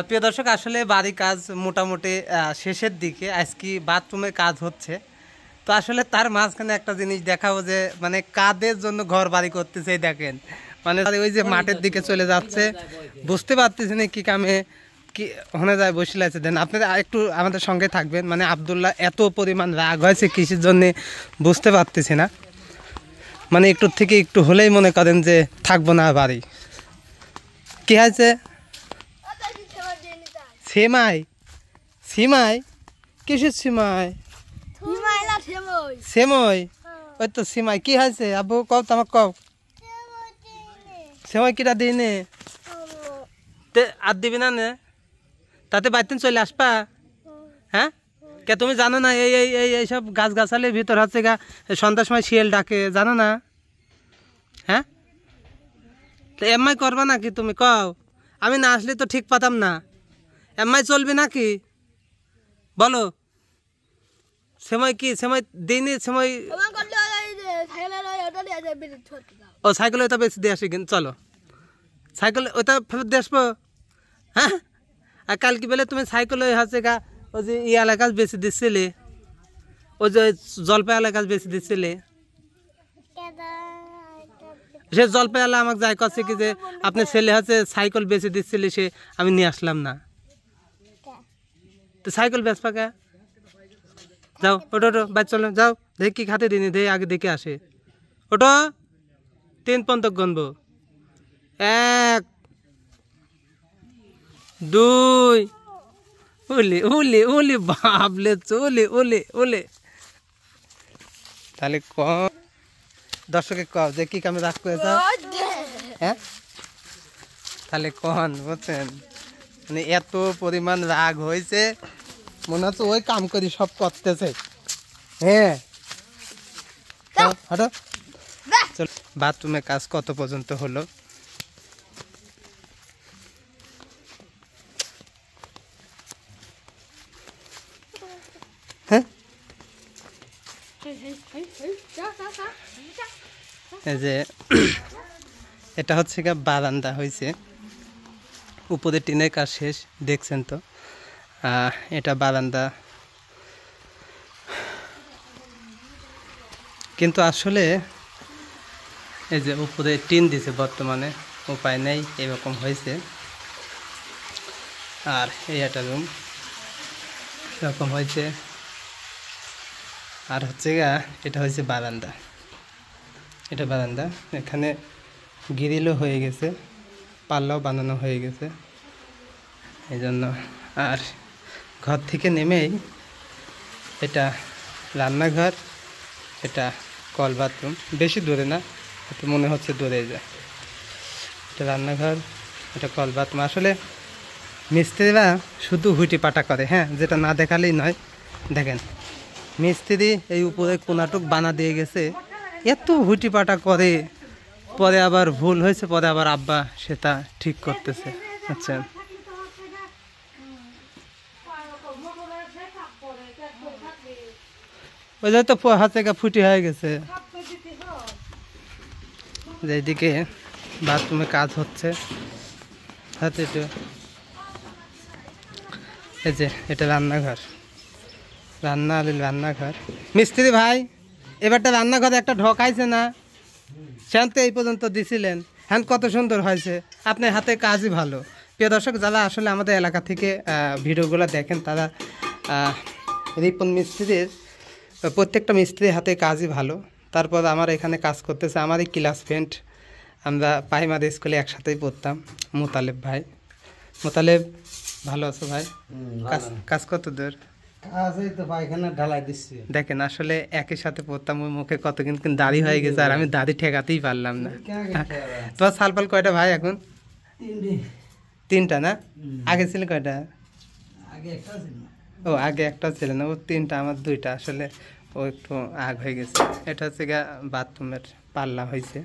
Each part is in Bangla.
প্রিয় দর্শক, আসলে বাড়ি কাজ মোটামুটি শেষের দিকে। আজকে বাথরুমের কাজ হচ্ছে, তো আসলে তার মাঝখানে একটা জিনিস দেখাবো যে মানে কাদের জন্য ঘর বাড়ি করতেছে। দেখেন মানে ওই যে মাঠের দিকে চলে যাচ্ছে, বুঝতে পারতেছি না কি কামে কি হনে যায় বসে আছে। দেন আপনারা একটু আমাদের সঙ্গে থাকবেন। মানে আব্দুল্লাহ এত পরিমাণ রাগ হয়েছে কৃষির জন্যে, বুঝতে পারতেছি না। মানে একটু থেকে একটু হলেই মনে করেন যে থাকবো না বাড়ি। কি হয়েছে? সেমাই? সিমাই? কিসের সিমাই? সেমই? ওই তো সিমাই। কি হয়েছে আব্বু? কও তো আমাকে, কও। সেমাই কিটা দিই নে? তে আর দিবি না নে? তাতে বাইতেন চলে আসবা? হ্যাঁ, কে তুমি জানো না এই এই এই এইসব গাছ গাছালির ভিতর হচ্ছে গা সন্ধ্যার সময় শিয়াল ডাকে, জানো না? হ্যাঁ, তো এমআই করবা নাকি তুমি? কও, আমি না আসলে তো ঠিক পাতাম না। এমআই চলবে নাকি বলো? সময় কি সময় দিইনি? সময় ও সাইকেল ওইটা বেশি দিয়ে আসি, কিন্তু চলো সাইকেল ওইটা ফেরত দিয়ে আসবো। হ্যাঁ, আর কালকে বেলে তুমি সাইকেল ওই হচ্ছে গা ওই যে ই এলাকা বেশি দিচ্ছিলে, ওই যে জলপাই এলাকা বেশি দিচ্ছিলে, সে জলপাই এলা আমাকে যাই করছে কি যে আপনার ছেলে হচ্ছে সাইকেল বেশি দিচ্ছিলে, সে আমি নিয়ে আসলাম না। তো সাইকেল বেচপা কে? যাও ওটো ওটো বাদ, চলো যাও। দেখি কি খাতে দিনি, দে আগে দেখে আসে। ওটো 3 পর্যন্ত গনবো। 1 2 উলি উলি উলি, বাবলে চলে ওলে ওলে। তাহলে ক দর্শকে ক যে কি কামে রাগ করে যাও। হ্যাঁ, তাহলে কন বুঝছেন, মানে এত পরিমাণ রাগ হয়েছে, মনে হচ্ছে ওই কাম করি সব করতেছে। হ্যাঁ, হাঁটো। বাথরুমের কাজ কত পর্যন্ত হলো? হ্যাঁ, এই যে এটা হচ্ছে গা বারান্দা হয়েছে, উপরে টিনের কাজ শেষ, দেখছেন তো। এটা বারান্দা, কিন্তু আসলে এই যে উপরে টিন দিছে, বর্তমানে উপায় নেই, এরকম হয়েছে। আর এই একটা রুম এরকম হয়েছে। আর হচ্ছে গা এটা হয়েছে বারান্দা, এটা বারান্দা। এখানে গ্রিলও হয়ে গেছে, পাল্লাও বানানো হয়ে গেছে এই জন্য। আর ঘর থেকে নেমেই এটা রান্নাঘর, এটা কল বাথরুম, বেশি দূরে না, এটা মনে হচ্ছে দূরে যায়। এটা রান্নাঘর, এটা কল বাথরুম। আসলে মিস্ত্রিরা শুধু হুইটি পাটা করে, হ্যাঁ, যেটা না দেখালেই নয়। দেখেন মিস্ত্রি এই উপরে কোনাটুক বানা দিয়ে গেছে, এত হুইটি পাটা করে, পরে আবার ভুল হয়েছে, পরে আবার আব্বা সেটা ঠিক করতেছে। আচ্ছা, ওই জন্য তো হাত থেকে ফুটি হয়ে গেছে। যেদিকে বাথরুমে কাজ হচ্ছে, হাতে তো এই যে এটা রান্নাঘর, রান্নাঘর। মিস্ত্রি ভাই, এবারটা রান্নাঘরে একটা ঢোকাইছে না? সেখান তো এই পর্যন্ত দিছিলেন, হ্যাঁ কত সুন্দর হয়েছে, আপনার হাতে কাজই ভালো। প্রিয় দর্শক, যারা আসলে আমাদের এলাকা থেকে ভিডিওগুলো দেখেন, তারা রিপন মিস্ত্রির প্রত্যেকটা মিস্ত্রির হাতে কাজই ভালো। তারপর আমার এখানে কাজ করতেছে আমারই ক্লাস ফ্রেন্ড, আমরা প্রাইমারি স্কুলে একসাথেই পড়তাম, মোতালেব ভাই। মোতালেব, ভালো আছো ভাই? কাজ কত দূর? দেখেন আসলে একই সাথে পড়তাম, ওই মুখে কত কিন্তু দাড়ি হয়ে গেছে, আর আমি দাড়ি ঠেকাতেই পারলাম না। তোমার সালপাল কয়টা ভাই এখন? 3টা না? আগে ছিল কয়টা? ও আগে একটা ছিল না, ও 3টা, আমার 2টা। আসলে ও একটু আগ হয়ে গেছে। এটা হচ্ছে গা বাথরুমের পাল্লা হয়েছে।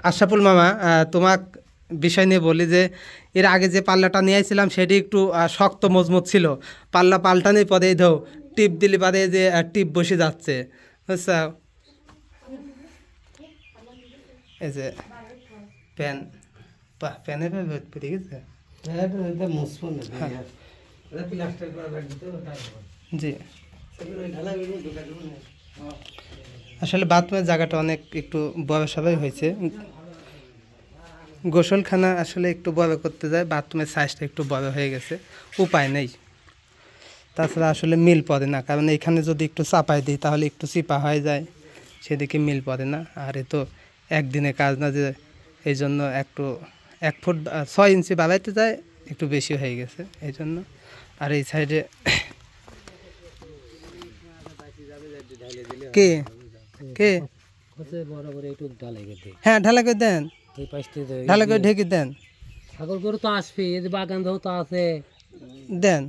আশরাফুল মামা, তোমাক বিষয় নিয়ে বলি যে এর আগে যে পাল্লাটা নিয়ে আসছিলাম সেটি একটু শক্ত মজবুত ছিল, পাল্লা পাল্টানোর পরে এই ধো টিপ দিলে পারে যে টিপ বসে যাচ্ছে, বুঝছো? এই যে প্যান প্যানে প্যানে পড়ে গেছে। জি আসলে বাথরুমের জায়গাটা অনেক একটু বড় সবাই হয়েছে। গোসলখানা আসলে একটু বড় করতে যায়, বাথরুমের সাইজটা একটু বড় হয়ে গেছে, উপায় নেই। তাছাড়া আসলে মিল পড়ে না, কারণ এখানে যদি একটু চাপাই দিই তাহলে একটু চিপা হয়ে যায়, সেদিকে মিল পড়ে না। আর এ তো একদিনে কাজ না, যে এই জন্য একটু 1 ফুট 6 ইঞ্চি বাড়াইতে যায়, একটু বেশি হয়ে গেছে এই জন্য। আর এই সাইডে কে কে হ্যাঁ ঢালা করে দেন, ঢালা করে ঢেকে দেন, ছাগল গরু তো আসবে, বাগান তো আছে, দেন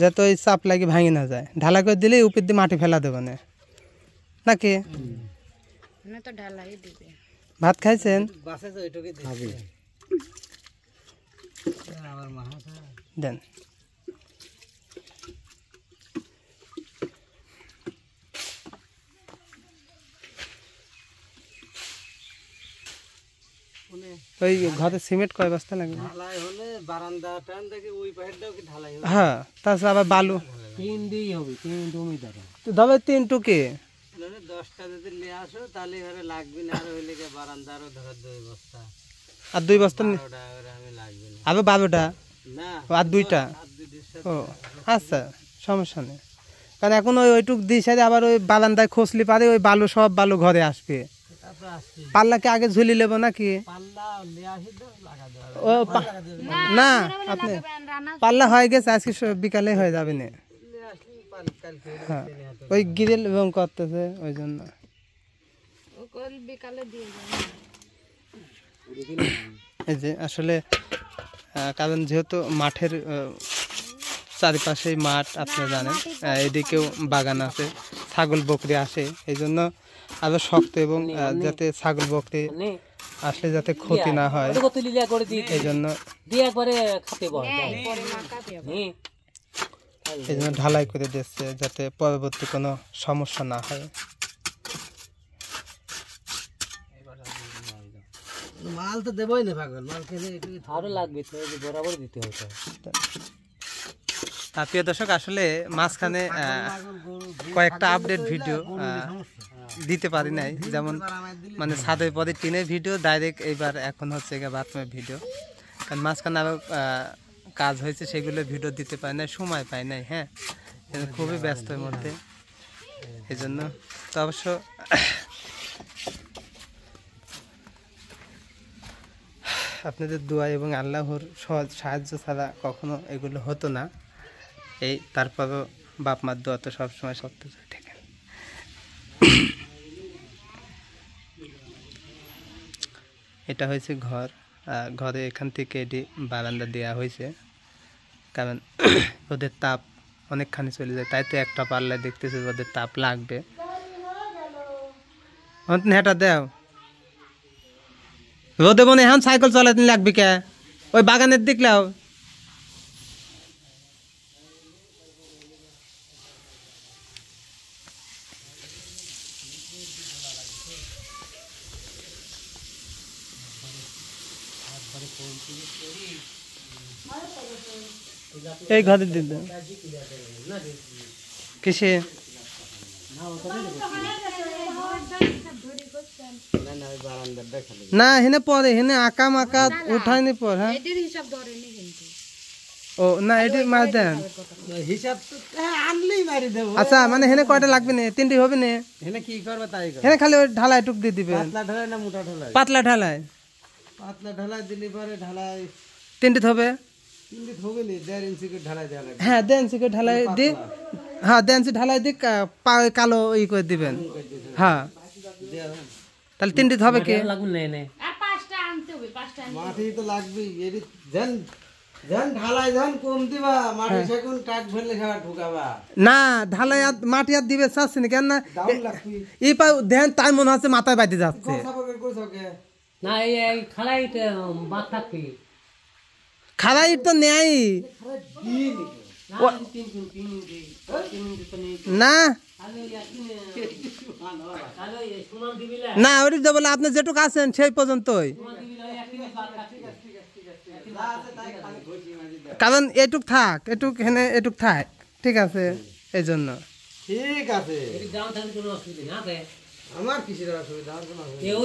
যাতে ওই চাপ লাগে ভাঙি না যায়। ঢালা করে দিলে উপর দিয়ে মাটি ফেলা দেবে না, নাকি? ভাত খাইছেন? দেন। ওই ঘরে সিমেন্ট কয় বস্তা লাগবে? হ্যাঁ, তাছাড়া আবার বালু 3 দিই হবে, 3 জমি দ্বারা ধরো 3 টুকে 10টা যদি নিয়ে আসো তাহলে এবারে লাগবে না, আর হইলে কি বারান্দারও ধরো 2 বস্তা আর 2 বস্তা আমি লাগবে না, আবার 12টা না আর 2টা। ও আচ্ছা, সমস্যা নেই, কারণ এখন ওইটুক দিই সাইডে আবার ওই বারান্দায় খসলি পারে, ওই বালু সব বালু ঘরে আসবে। পাল্লাকে আগে ঝুলি নেবো নাকি? ও না, আপনি পাল্লা হয়ে গেছে, আজকে বিকালে হয়ে যাবে না। হ্যাঁ, ওই গ্রিল এবং করতেছে ওই জন্য। এই যে আসলে কারণ যেহেতু মাঠের চারিপাশেই মাঠ, আপনি জানেন, এদিকেও বাগান আছে, ছাগল বকরি আসে, এই জন্য আরো শক্ত, এবং যাতে ছাগল বকরি আসলে যাতে ক্ষতি না হয় এই জন্য ঢালাই করে দিচ্ছে, যাতে পরবর্তী কোনো সমস্যা না হয়। মাল তো দেবই না পাগল, মাল খেলে আরো লাগবে তো, বরাবর দিতে হতো। প্রিয় দর্শক, আসলে মাঝখানে কয়েকটা আপডেট ভিডিও দিতে পারি নাই, যেমন মানে ছাদের পরে টিনের ভিডিও ডাইরেক্ট, এইবার এখন হচ্ছে বাথরুমের ভিডিও, কারণ মাঝখানে আরও কাজ হয়েছে, সেগুলো ভিডিও দিতে পারি নাই, সময় পাই নাই। হ্যাঁ, খুবই ব্যস্তের মধ্যে, এই জন্য তো অবশ্য আপনাদের দোয়া এবং আল্লাহর সাহায্য ছাড়া কখনো এগুলো হতো না। এই তারপরও বাপ মার দোয়া তো সবসময় সত্য থাকে। এটা হয়েছে ঘর, ঘরে এখান থেকে এটি বারান্দা দেওয়া হয়েছে, কারণ ওদের তাপ অনেকখানি চলে যায়, তাই তো একটা পাল্লায় দেখতেছে ওদের তাপ লাগবে। হেঁটা দেও রোদে মনে এখন সাইকেল চালাতে লাগবে কে, ওই বাগানের দেখলেও এই ঘরে দিতে কিসে না, হেনে পরে হেনে আঁকা মাকা উঠায়নি পর। হ্যাঁ, ও না, এটি মার দেন হিসাব আনলেই মারি দেবো। আচ্ছা, মানে হেনে কয়টা লাগবে না? 3টি হবে না? হেনে কি করবে তাই হেনে খালি ওই ঢালাই টুক দিয়ে দিবেন। পাতলা ঢালাই না মোটা ঢালাই? পাতলা ঢালাই। পাতলা ঢালাই দিলে পরে ঢালাই 3টি হবে। 3টি হবে না, 1.5 ইঞ্চি করে ঢালাই দেওয়া লাগবে। হ্যাঁ, 1.5 ইঞ্চি করে ঢালাই দি। হ্যাঁ, 1.5 ইঞ্চি ঢালাই দি, কালো ই করে দিবেন। হ্যাঁ, তাহলে 3টি হবে কি? মাটি তো লাগবেই, এটি যেন ঢালাই যেন কম দিবা, মাটি সেগুন টাক ফেলে খাওয়া ঢুকাবা না, ঢালাই আর মাটি আর দিবে চাচ্ছি না, কেন না এই পা ধ্যান তাই মনে হচ্ছে মাথায় বাইতে যাচ্ছে না। এই খালাই বাদ থাকবে, খালাই তো নেই, না না ওদিক বলে আপনি যেটুকু আছেন সেই পর্যন্তই, কারণ এটুক থাক, এটুক হেনে এটুক থাক, ঠিক আছে, এই জন্য ঠিক আছে, আমার কিসের অসুবিধা, আমার কোনো অসুবিধা